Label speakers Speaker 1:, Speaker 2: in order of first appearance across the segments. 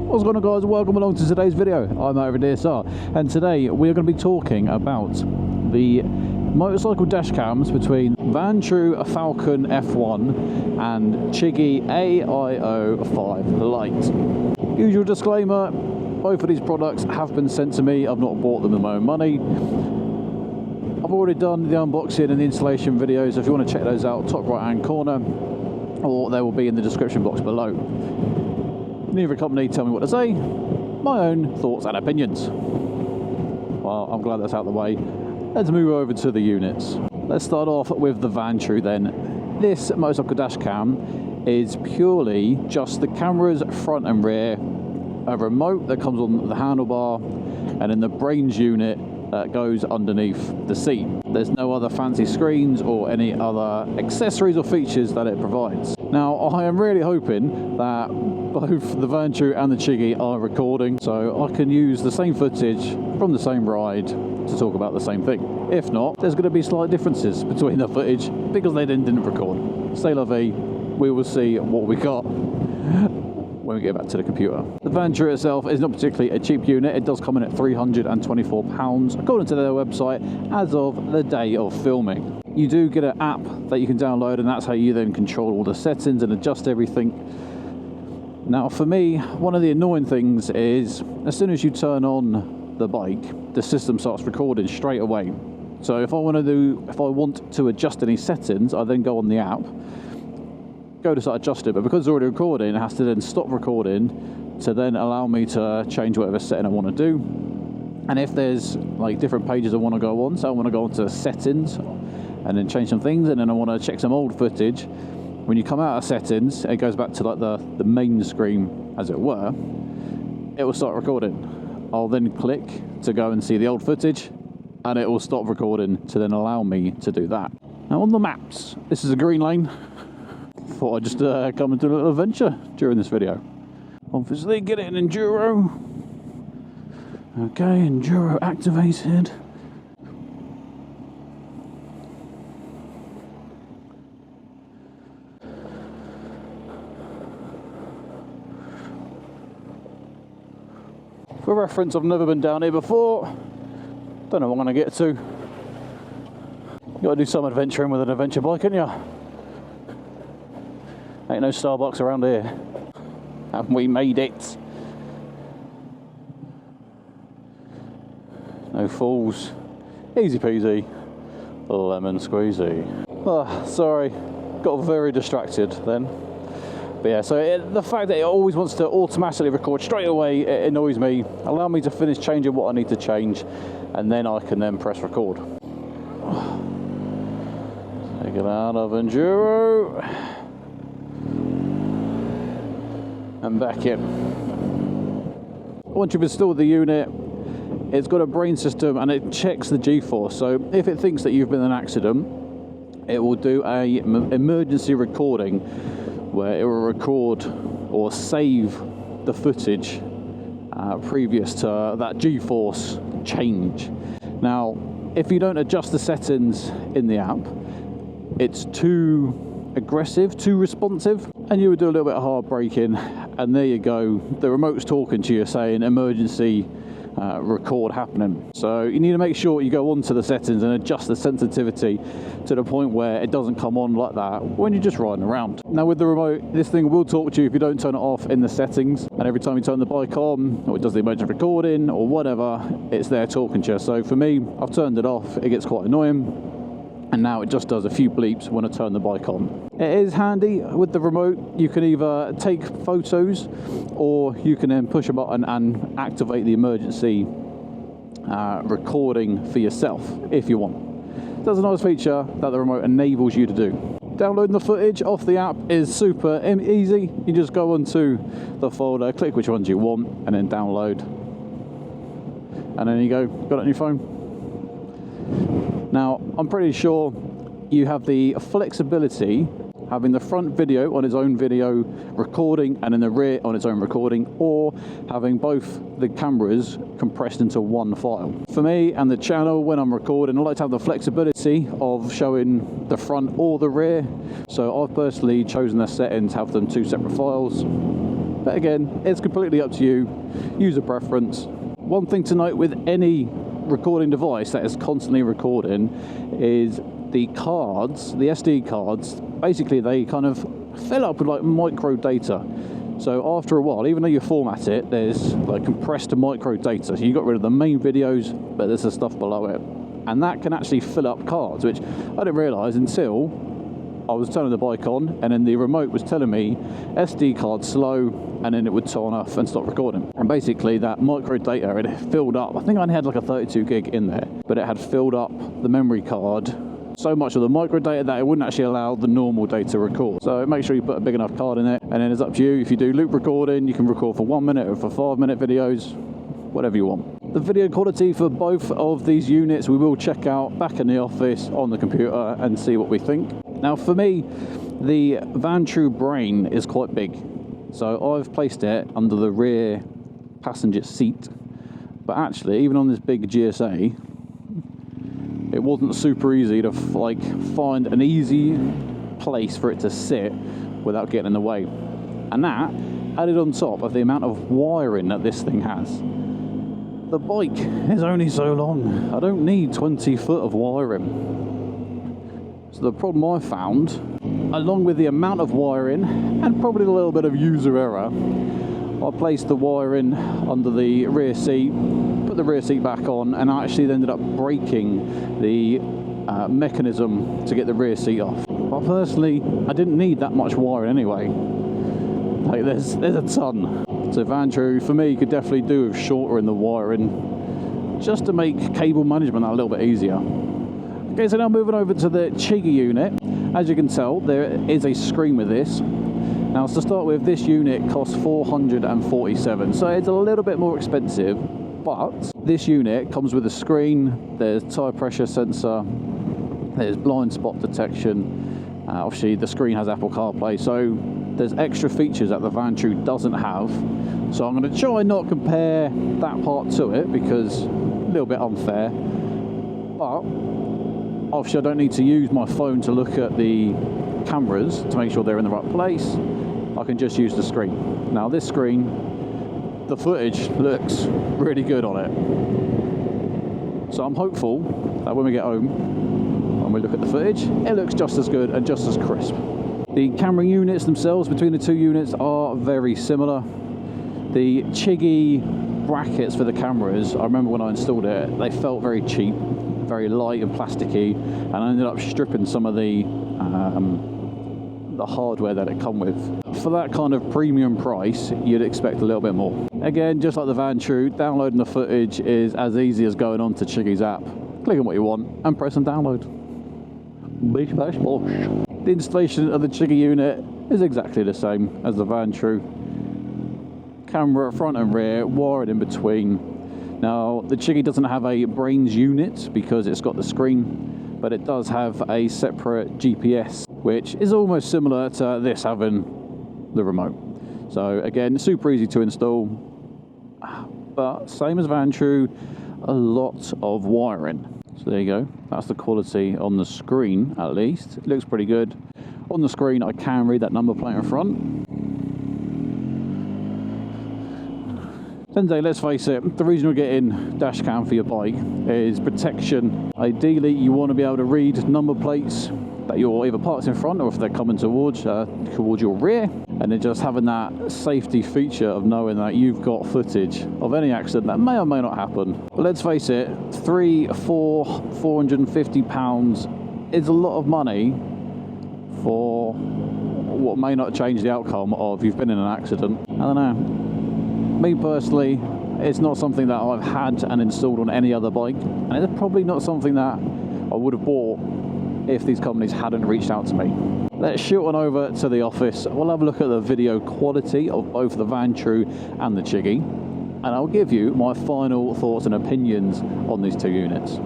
Speaker 1: What's going on, guys? Welcome along to today's video. I'm over DSR, and today we're going to be talking about the motorcycle dash cams between VanTrue Falcon F1 and Chigee AO5 lite. Usual disclaimer, both of these products have been sent to me. I've not bought them with my own money. I've already done the unboxing and the installation videos, so if you want to check those out, top right hand corner, or they will be in the description box below. Neither company tell me what to say, my own thoughts and opinions. Well, I'm glad that's out of the way. Let's move over to the units. Let's start off with the VanTrue then. This motorcycle dash cam is purely just the camera's front and rear, a remote that comes on the handlebar, and then the brains unit that goes underneath the seat. There's no other fancy screens or any other accessories or features that it provides. Now, I am really hoping that both the VanTrue and the Chigee are recording, so I can use the same footage from the same ride to talk about the same thing. If not, there's going to be slight differences between the footage because they didn't record. C'est la vie, we will see what we got when we get back to the computer. The VanTrue itself is not particularly a cheap unit. It does come in at £324 according to their website as of the day of filming. You do get an app that you can download, and that's how you then control all the settings and adjust everything. Now for me, one of the annoying things is as soon as you turn on the bike, the system starts recording straight away. So if I want to adjust any settings, I then go on the app, go to start adjusting, but because it's already recording, it has to then stop recording to then allow me to change whatever setting I want to do. And if there's like different pages I want to go on, so I want to go onto settings and then change some things, and then I want to check some old footage. When you come out of settings, it goes back to like the main screen, as it were. It will start recording. I'll then click to go and see the old footage, and it will stop recording to then allow me to do that. Now on the maps, this is a green lane. Thought I'd just come and do a little adventure during this video. Obviously, get it in enduro. Okay, enduro activated. For reference, I've never been down here before. Don't know what I'm going to get to. You got to do some adventuring with an adventure bike, ain't ya? Ain't no Starbucks around here. And we made it. No falls. Easy peasy. Lemon squeezy. Oh, sorry. Got very distracted then. But yeah, so the fact that it always wants to automatically record straight away, it annoys me. Allow me to finish changing what I need to change, and then I can then press record. Take it out of enduro. And back in. Once you've installed the unit, it's got a brain system and it checks the G-force. So if it thinks that you've been in an accident, it will do a emergency recording where it will record or save the footage previous to that G-force change. Now, if you don't adjust the settings in the app, it's too aggressive, too responsive, and you would do a little bit of hard braking, and there you go, the remote's talking to you saying emergency record happening. So you need to make sure you go onto the settings and adjust the sensitivity to the point where it doesn't come on like that when you're just riding around. Now with the remote, this thing will talk to you if you don't turn it off in the settings, and every time you turn the bike on, or it does the emergency recording or whatever, it's there talking to you. So for me, I've turned it off. It gets quite annoying. And now it just does a few bleeps when I turn the bike on. It is handy with the remote. You can either take photos, or you can then push a button and activate the emergency recording for yourself if you want. There's a nice feature that the remote enables you to do. Downloading the footage off the app is super easy. You just go onto the folder, click which ones you want, and then download. And then you go, got it on your phone. Now, I'm pretty sure you have the flexibility having the front video on its own video recording and in the rear on its own recording, or having both the cameras compressed into one file. For me and the channel, when I'm recording, I like to have the flexibility of showing the front or the rear. So I've personally chosen the setting to have them two separate files. But again, it's completely up to you, user preference. One thing to note with any recording device that is constantly recording is the cards, the SD cards, basically they kind of fill up with like micro data. So after a while, even though you format it, there's like compressed micro data. So you got rid of the main videos, but there's the stuff below it. And that can actually fill up cards, which I didn't realise until I was turning the bike on, and then the remote was telling me SD card slow, and then it would turn off and stop recording. And basically that micro data, it filled up. I think I only had like a 32 gig in there, but it had filled up the memory card so much of the micro data that it wouldn't actually allow the normal data to record. So make sure you put a big enough card in it, and then it's up to you. If you do loop recording, you can record for 1 minute or for 5 minute videos, whatever you want. The video quality for both of these units we will check out back in the office on the computer and see what we think. Now for me, the VanTrue brain is quite big, so I've placed it under the rear passenger seat, but actually even on this big GSA, it wasn't super easy to like find an easy place for it to sit without getting in the way. And that added on top of the amount of wiring that this thing has. The bike is only so long. I don't need 20 foot of wiring. So the problem I found, along with the amount of wiring and probably a little bit of user error, I placed the wiring under the rear seat, put the rear seat back on, and I actually ended up breaking the mechanism to get the rear seat off. But personally, I didn't need that much wiring anyway. Like there's a ton. So VanTrue, for me, could definitely do with shorter in the wiring, just to make cable management a little bit easier. Okay, so now moving over to the Chigee unit. As you can tell, there is a screen with this. Now, to start with, this unit costs $447, so it's a little bit more expensive, but this unit comes with a screen, there's tyre pressure sensor, there's blind spot detection, obviously the screen has Apple CarPlay, so there's extra features that the VanTrue doesn't have. So I'm going to try and not compare that part to it because a little bit unfair, but obviously I don't need to use my phone to look at the cameras to make sure they're in the right place. I can just use the screen. Now this screen, the footage looks really good on it. So I'm hopeful that when we get home and we look at the footage, it looks just as good and just as crisp. The camera units themselves between the two units are very similar. The Chigee brackets for the cameras, I remember when I installed it, they felt very cheap, very light and plasticky, and I ended up stripping some of the hardware that it come with. For that kind of premium price, you'd expect a little bit more. Again, just like the VanTrue, downloading the footage is as easy as going on to Chigee's app, clicking what you want, and pressing download. Bish bash bosh. The installation of the Chigee unit is exactly the same as the VanTrue. Camera front and rear, wired in between. Now, the Chigee doesn't have a brains unit because it's got the screen, but it does have a separate GPS, which is almost similar to this having the remote. So again, super easy to install, but same as VanTrue, a lot of wiring. So there you go, that's the quality on the screen at least. It looks pretty good. On the screen I can read that number plate in front. Sensei, let's face it, the reason you're getting Dashcam for your bike is protection. Ideally you want to be able to read number plates that you're either parked in front or if they're coming towards your rear, and then just having that safety feature of knowing that you've got footage of any accident that may or may not happen. But let's face it, £450 is a lot of money for what may not change the outcome of you've been in an accident. I don't know. Me personally, it's not something that I've had and installed on any other bike, and it's probably not something that I would have bought if these companies hadn't reached out to me. Let's shoot on over to the office. We'll have a look at the video quality of both the VanTrue and the Chigee, and I'll give you my final thoughts and opinions on these two units.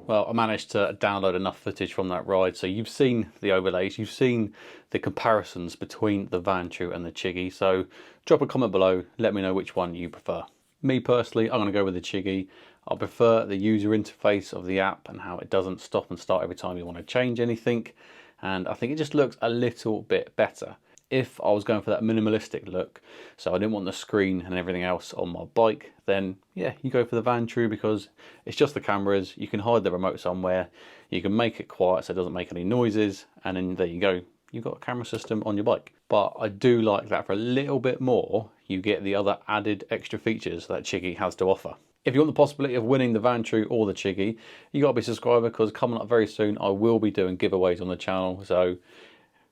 Speaker 1: Well, I managed to download enough footage from that ride, so you've seen the overlays, you've seen the comparisons between the VanTrue and the Chigee, so drop a comment below, let me know which one you prefer. Me personally, I'm going to go with the Chigee. I prefer the user interface of the app and how it doesn't stop and start every time you want to change anything, and I think it just looks a little bit better. If I was going for that minimalistic look, so I didn't want the screen and everything else on my bike, then yeah, you go for the VanTrue, because it's just the cameras. You can hide the remote somewhere, you can make it quiet so it doesn't make any noises, and then there you go, you've got a camera system on your bike. But I do like that for a little bit more, you get the other added extra features that Chigee has to offer. If you want the possibility of winning the VanTrue or the Chigee, you got to be a subscriber, because coming up very soon I will be doing giveaways on the channel. So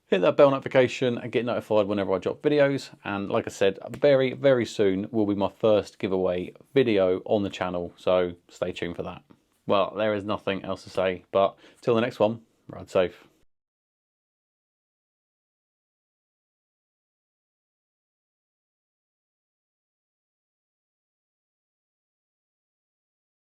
Speaker 1: hit that bell notification and get notified whenever I drop videos. And like I said, very, very soon will be my first giveaway video on the channel, so stay tuned for that. Well, there is nothing else to say, but till the next one, ride safe.